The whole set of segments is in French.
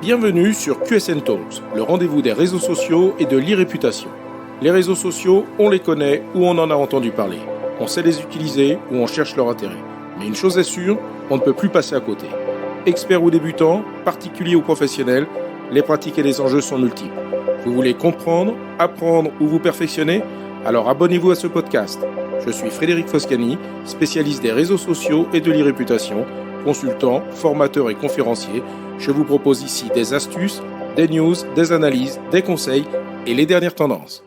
Bienvenue sur QSN Talks, le rendez-vous des réseaux sociaux et de l'e-réputation. Les réseaux sociaux, on les connaît ou on en a entendu parler. On sait les utiliser ou on cherche leur intérêt. Mais une chose est sûre, on ne peut plus passer à côté. Experts ou débutants, particuliers ou professionnels, les pratiques et les enjeux sont multiples. Vous voulez comprendre, apprendre ou vous perfectionner ? Alors abonnez-vous à ce podcast. Je suis Frédéric Foscani, spécialiste des réseaux sociaux et de l'e-réputation, consultant, formateur et conférencier. Je vous propose ici des astuces, des news, des analyses, des conseils et les dernières tendances.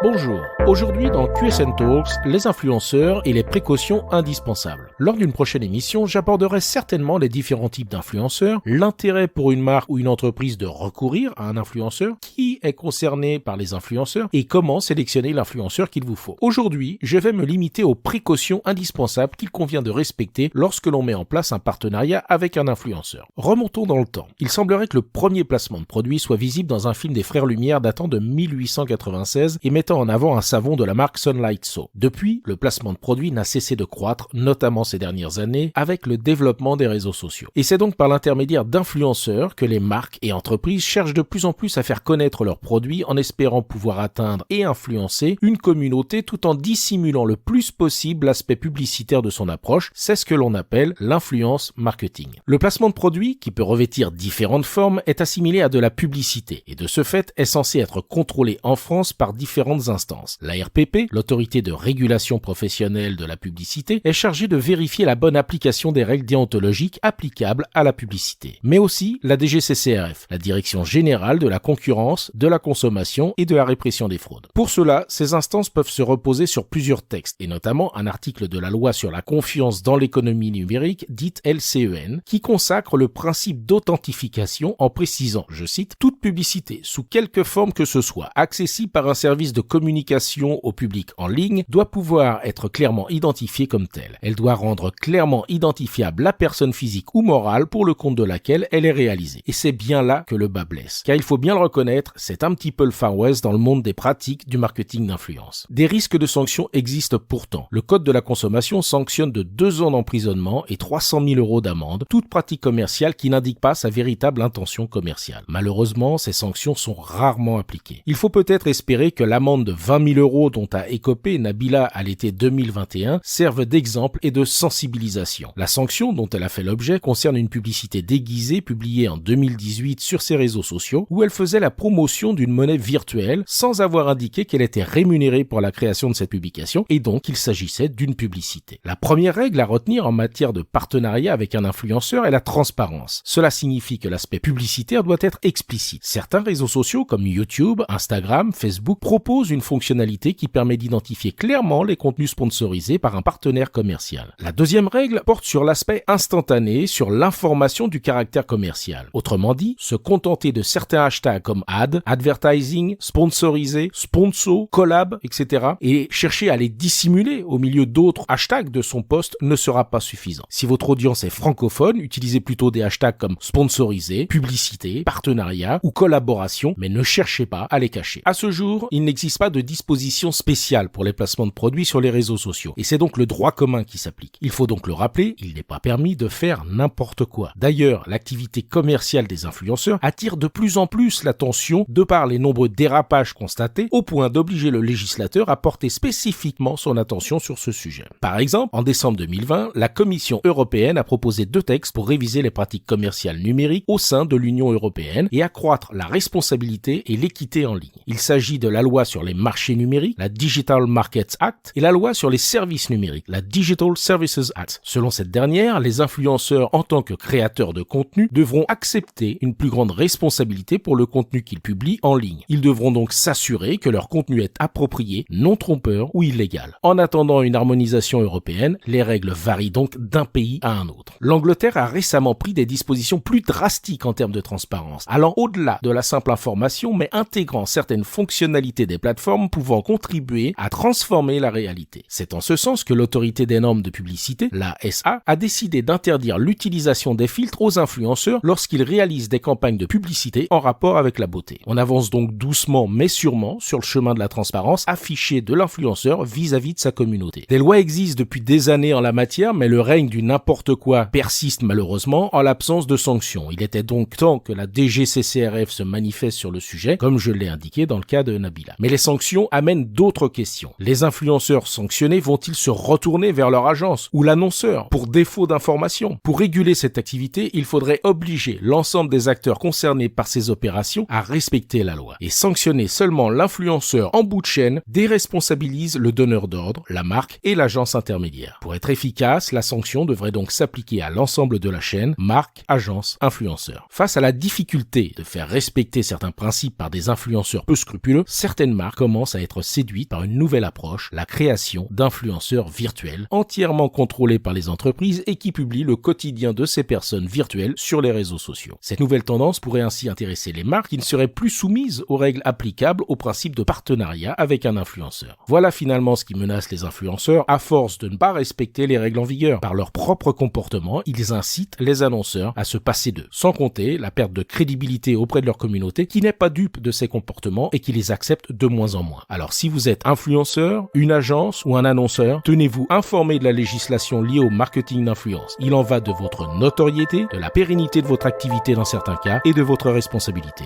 Bonjour, aujourd'hui dans QSN Talks, les influenceurs et les précautions indispensables. Lors d'une prochaine émission, j'aborderai certainement les différents types d'influenceurs, l'intérêt pour une marque ou une entreprise de recourir à un influenceur, qui est concerné par les influenceurs et comment sélectionner l'influenceur qu'il vous faut. Aujourd'hui, je vais me limiter aux précautions indispensables qu'il convient de respecter lorsque l'on met en place un partenariat avec un influenceur. Remontons dans le temps. Il semblerait que le premier placement de produit soit visible dans un film des Frères Lumière datant de 1896 et mettant en avant un savon de la marque Sunlight Soap. Depuis, le placement de produits n'a cessé de croître, notamment ces dernières années, avec le développement des réseaux sociaux. Et c'est donc par l'intermédiaire d'influenceurs que les marques et entreprises cherchent de plus en plus à faire connaître leurs produits en espérant pouvoir atteindre et influencer une communauté tout en dissimulant le plus possible l'aspect publicitaire de son approche. C'est ce que l'on appelle l'influence marketing. Le placement de produits, qui peut revêtir différentes formes, est assimilé à de la publicité et de ce fait est censé être contrôlé en France par différentes instances. L'ARPP, l'autorité de régulation professionnelle de la publicité, est chargée de vérifier la bonne application des règles déontologiques applicables à la publicité. Mais aussi la DGCCRF, la Direction générale de la concurrence, de la consommation et de la répression des fraudes. Pour cela, ces instances peuvent se reposer sur plusieurs textes, et notamment un article de la loi sur la confiance dans l'économie numérique, dite LCEN, qui consacre le principe d'authentification en précisant, je cite, « toute publicité, sous quelque forme que ce soit, accessible par un service de communication au public en ligne, doit pouvoir être clairement identifiée comme telle. Elle doit rendre clairement identifiable la personne physique ou morale pour le compte de laquelle elle est réalisée. » Et c'est bien là que le bas blesse. Car il faut bien le reconnaître, c'est un petit peu le Far West dans le monde des pratiques du marketing d'influence. Des risques de sanctions existent pourtant. Le Code de la consommation sanctionne de 2 ans d'emprisonnement et 300 000 € d'amende toute pratique commerciale qui n'indique pas sa véritable intention commerciale. Malheureusement, ces sanctions sont rarement appliquées. Il faut peut-être espérer que l'amende de 20 000 € dont a écopé Nabila à l'été 2021 serve d'exemple et de sensibilisation. La sanction dont elle a fait l'objet concerne une publicité déguisée publiée en 2018 sur ses réseaux sociaux où elle faisait la promotion d'une monnaie virtuelle sans avoir indiqué qu'elle était rémunérée pour la création de cette publication et donc il s'agissait d'une publicité. La première règle à retenir en matière de partenariat avec un influenceur est la transparence. Cela signifie que l'aspect publicitaire doit être explicite. Certains réseaux sociaux comme YouTube, Instagram, Facebook proposent une fonctionnalité qui permet d'identifier clairement les contenus sponsorisés par un partenaire commercial. La deuxième règle porte sur l'aspect instantané, sur l'information du caractère commercial. Autrement dit, se contenter de certains hashtags comme ad, advertising, sponsorisé, sponsor, collab, etc. et chercher à les dissimuler au milieu d'autres hashtags de son post ne sera pas suffisant. Si votre audience est francophone, utilisez plutôt des hashtags comme sponsorisé, publicité, partenariat ou collaboration, mais ne cherchez pas à les cacher. À ce jour, il n'existe pas de disposition spéciale pour les placements de produits sur les réseaux sociaux. Et c'est donc le droit commun qui s'applique. Il faut donc le rappeler, il n'est pas permis de faire n'importe quoi. D'ailleurs, l'activité commerciale des influenceurs attire de plus en plus l'attention de par les nombreux dérapages constatés, au point d'obliger le législateur à porter spécifiquement son attention sur ce sujet. Par exemple, en décembre 2020, la Commission européenne a proposé 2 textes pour réviser les pratiques commerciales numériques au sein de l'Union européenne et accroître la responsabilité et l'équité en ligne. Il s'agit de la loi sur les marchés numériques, la Digital Markets Act, et la loi sur les services numériques, la Digital Services Act. Selon cette dernière, les influenceurs en tant que créateurs de contenu devront accepter une plus grande responsabilité pour le contenu qu'ils publient en ligne. Ils devront donc s'assurer que leur contenu est approprié, non trompeur ou illégal. En attendant une harmonisation européenne, les règles varient donc d'un pays à un autre. L'Angleterre a récemment pris des dispositions plus drastiques en termes de transparence, allant au-delà de la simple information mais intégrant certaines fonctionnalités des plateformes pouvant pouvant contribuer à transformer la réalité. C'est en ce sens que l'autorité des normes de publicité, l'ASA, a décidé d'interdire l'utilisation des filtres aux influenceurs lorsqu'ils réalisent des campagnes de publicité en rapport avec la beauté. On avance donc doucement mais sûrement sur le chemin de la transparence affichée de l'influenceur vis-à-vis de sa communauté. Des lois existent depuis des années en la matière, mais le règne du n'importe quoi persiste malheureusement en l'absence de sanctions. Il était donc temps que la DGCCRF se manifeste sur le sujet, comme je l'ai indiqué dans le cas de Nabila. Mais les sanctions amènent d'autres questions. Les influenceurs sanctionnés vont-ils se retourner vers leur agence ou l'annonceur pour défaut d'information? Pour réguler cette activité, il faudrait obliger l'ensemble des acteurs concernés par ces opérations à respecter la loi. Et sanctionner seulement l'influenceur en bout de chaîne déresponsabilise le donneur d'ordre, la marque et l'agence intermédiaire. Pour être efficace, la sanction devrait donc s'appliquer à l'ensemble de la chaîne, marque, agence, influenceur. Face à la difficulté de faire respecter certains principes par des influenceurs peu scrupuleux, certaines marques commencent à être séduites par une nouvelle approche, la création d'influenceurs virtuels, entièrement contrôlés par les entreprises et qui publient le quotidien de ces personnes virtuelles sur les réseaux sociaux. Cette nouvelle tendance pourrait ainsi intéresser les marques qui ne seraient plus soumises aux règles applicables au principe de partenariat avec un influenceur. Voilà finalement ce qui menace les influenceurs à force de ne pas respecter les règles en vigueur. Par leur propre comportement, ils incitent les annonceurs à se passer d'eux. Sans compter la perte de crédibilité auprès de leur communauté qui n'est pas dupe de ces comportements et qui les accepte de moins en moins. Alors si vous êtes influenceur, une agence ou un annonceur, tenez-vous informé de la législation liée au marketing d'influence. Il en va de votre notoriété, de la pérennité de votre activité dans certains cas et de votre responsabilité.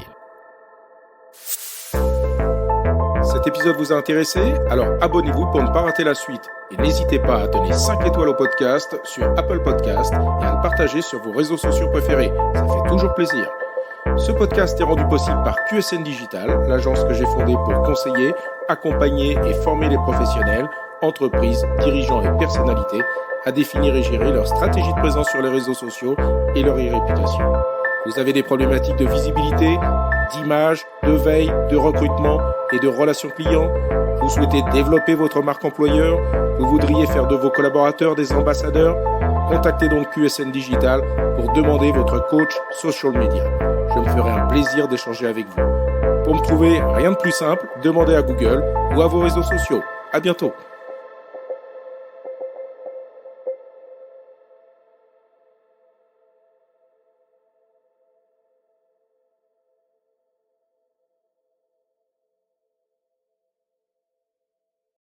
Cet épisode vous a intéressé? Alors abonnez-vous pour ne pas rater la suite. Et n'hésitez pas à donner 5 étoiles au podcast sur Apple Podcast et à le partager sur vos réseaux sociaux préférés. Ça fait toujours plaisir. Ce podcast est rendu possible par QSN Digital, l'agence que j'ai fondée pour conseiller, accompagner et former les professionnels, entreprises, dirigeants et personnalités à définir et gérer leur stratégie de présence sur les réseaux sociaux et leur e-réputation. Vous avez des problématiques de visibilité, d'image, de veille, de recrutement et de relations clients? Vous souhaitez développer votre marque employeur? Vous voudriez faire de vos collaborateurs des ambassadeurs? Contactez donc QSN Digital pour demander votre coach social media. Je me ferai un plaisir d'échanger avec vous. Pour me trouver, rien de plus simple, demandez à Google ou à vos réseaux sociaux. À bientôt.